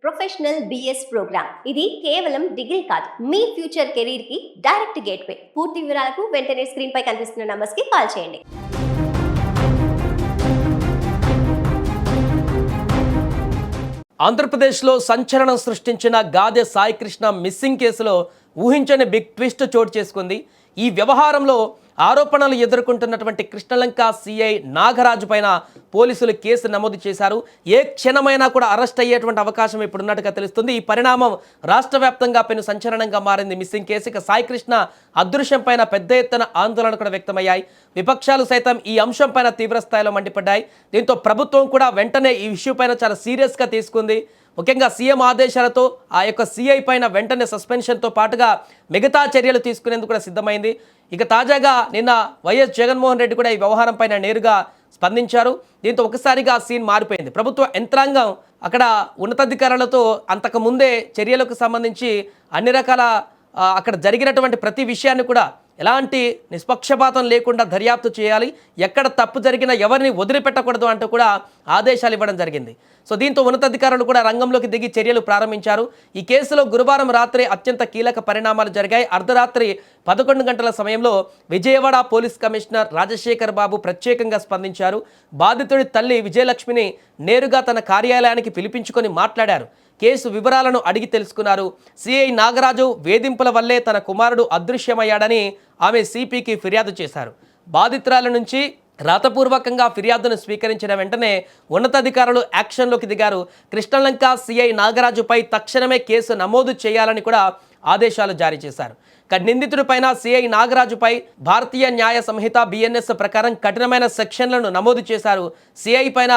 Professional BS programme ఇది కేవలం degree కాదు మీ ఫ్యూచర్ కెరీర్ కి డైరెక్ట్ గేట్వే. పూర్తి వివరాలకు వెంటనే స్క్రీన్ పై కనిపిస్తున్న నంబర్స్ కి కాల్ చేయండి. ఆంధ్రప్రదేశ్లో సంచలనం సృష్టించిన గాదె సాయికృష్ణ మిస్సింగ్ కేసులో ఊహించని బిగ్ ట్విస్ట్ చోటు చేసుకుంది. ఈ వ్యవహారంలో ఆరోపణలు ఎదుర్కొంటున్నటువంటి కృష్ణలంక సిఐ నాగరాజు పైన పోలీసులు కేసు నమోదు చేశారు. ఏ క్షణమైనా కూడా అరెస్ట్ అయ్యేటువంటి అవకాశం ఇప్పుడున్నట్టుగా తెలుస్తుంది. ఈ పరిణామం రాష్ట్ర వ్యాప్తంగా పెను సంచలనంగా మారింది. మిస్సింగ్ కేసు ఇక సాయికృష్ణ అదృశ్యం పైన పెద్ద ఎత్తున ఆందోళన కూడా వ్యక్తమయ్యాయి. విపక్షాలు సైతం ఈ అంశం పైన తీవ్రస్థాయిలో మండిపడ్డాయి. దీంతో ప్రభుత్వం కూడా వెంటనే ఈ ఇష్యూ పైన చాలా సీరియస్గా తీసుకుంది. ముఖ్యంగా సీఎం ఆదేశాలతో ఆ యొక్క సిఐ పైన వెంటనే సస్పెన్షన్తో పాటుగా మిగతా చర్యలు తీసుకునేందుకు కూడా సిద్ధమైంది. ఇక తాజాగా నిన్న వైఎస్ జగన్మోహన్ రెడ్డి కూడా ఈ వ్యవహారం పైన నేరుగా స్పందించారు. దీంతో ఒకసారిగా సీన్ మారిపోయింది. ప్రభుత్వ యంత్రాంగం అక్కడ ఉన్నతాధికారులతో అంతకు ముందే చర్యలకు సంబంధించి అన్ని రకాల అక్కడ జరిగినటువంటి ప్రతి విషయాన్ని కూడా ఎలాంటి నిష్పక్షపాతం లేకుండా దర్యాప్తు చేయాలి, ఎక్కడ తప్పు జరిగినా ఎవరిని వదిలిపెట్టకూడదు అంటూ కూడా ఆదేశాలు ఇవ్వడం జరిగింది. సో దీంతో ఉన్నతాధికారులు కూడా రంగంలోకి దిగి చర్యలు ప్రారంభించారు. ఈ కేసులో గురువారం రాత్రి అత్యంత కీలక పరిణామాలు జరిగాయి. అర్ధరాత్రి 11 గంటల సమయంలో విజయవాడ పోలీస్ కమిషనర్ రాజశేఖర్ బాబు ప్రత్యేకంగా స్పందించారు. బాధితుడి తల్లి విజయలక్ష్మిని నేరుగా తన కార్యాలయానికి పిలిపించుకొని మాట్లాడారు. కేసు వివరాలను అడిగి తెలుసుకున్నారు. సిఐ నాగరాజు వేధింపుల వల్లే తన కుమారుడు అదృశ్యమయ్యాడని ఆమె సిపికి ఫిర్యాదు చేశారు. బాధితురాల నుంచి రాతపూర్వకంగా ఫిర్యాదును స్వీకరించిన వెంటనే ఉన్నతాధికారులు యాక్షన్లోకి దిగారు. కృష్ణలంక సిఐ నాగరాజుపై తక్షణమే కేసు నమోదు చేయాలని కూడా ఆదేశాలు జారీ చేశారు. నిందితుడి పైన సిఐ నాగరాజుపై భారతీయ న్యాయ సంహిత బిఎన్ఎస్ ప్రకారం కఠినమైన సెక్షన్లను నమోదు చేశారు. సిఐ పైన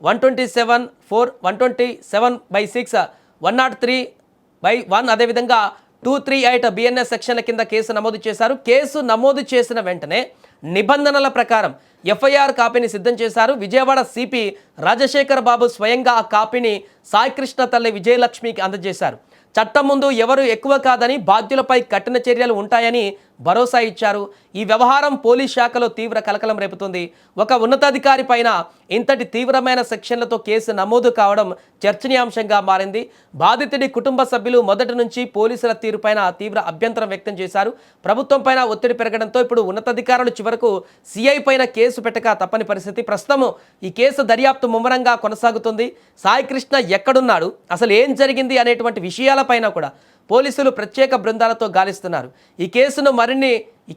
127(4), 127/6, 103/1 అదేవిధంగా 238 బిఎన్ఎస్ సెక్షన్ల కింద కేసు నమోదు చేశారు. కేసు నమోదు చేసిన వెంటనే నిబంధనల ప్రకారం ఎఫ్ఐఆర్ కాపీని సిద్ధం చేశారు. విజయవాడ సిపి రాజశేఖర్ బాబు స్వయంగా ఆ కాపీని సాయికృష్ణ తల్లి విజయలక్ష్మికి అందజేశారు. చట్టం ముందు ఎవరు ఎక్కువ కాదని, బాధ్యులపై కఠిన చర్యలు ఉంటాయని భరోసా ఇచ్చారు. ఈ వ్యవహారం పోలీస్ శాఖలో తీవ్ర కలకలం రేపుతుంది. ఒక ఉన్నతాధికారి పైన ఇంతటి తీవ్రమైన సెక్షన్లతో కేసు నమోదు కావడం చర్చనీయాంశంగా మారింది. బాధితుడి కుటుంబ సభ్యులు మొదటి నుంచి పోలీసుల తీరుపైన తీవ్ర అభ్యంతరం వ్యక్తం చేశారు. ప్రభుత్వం పైన ఒత్తిడి పెరగడంతో ఇప్పుడు ఉన్నతాధికారులు చివరకు సిఐ పైన కేసు పెట్టక తప్పని పరిస్థితి. ప్రస్తుతం ఈ కేసు దర్యాప్తు ముమ్మరంగా కొనసాగుతుంది. సాయికృష్ణ ఎక్కడున్నాడు, అసలు ఏం జరిగింది అనేటువంటి విషయాలపైన కూడా పోలీసులు ప్రత్యేక బృందాలతో గాలిస్తున్నారు. ఈ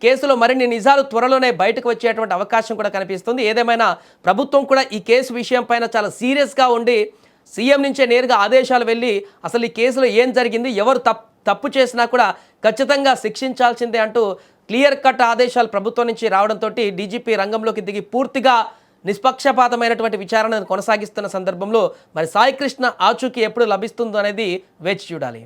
కేసులో మరిన్ని నిజాలు త్వరలోనే బయటకు వచ్చేటువంటి అవకాశం కూడా కనిపిస్తుంది. ఏదేమైనా ప్రభుత్వం కూడా ఈ కేసు విషయం పైన చాలా సీరియస్గా ఉండి సీఎం నుంచే నేరుగా ఆదేశాలు వెళ్ళి అసలు ఈ కేసులో ఏం జరిగింది, ఎవరు తప్పు చేసినా కూడా ఖచ్చితంగా శిక్షించాల్సిందే అంటూ క్లియర్ కట్ ఆదేశాలు ప్రభుత్వం నుంచి రావడంతో డీజీపీ రంగంలోకి దిగి పూర్తిగా నిష్పక్షపాతమైనటువంటి విచారణను కొనసాగిస్తున్న సందర్భంలో మరి సాయికృష్ణ ఆచూకీ ఎప్పుడు లభిస్తుందో అనేది వేచి చూడాలి.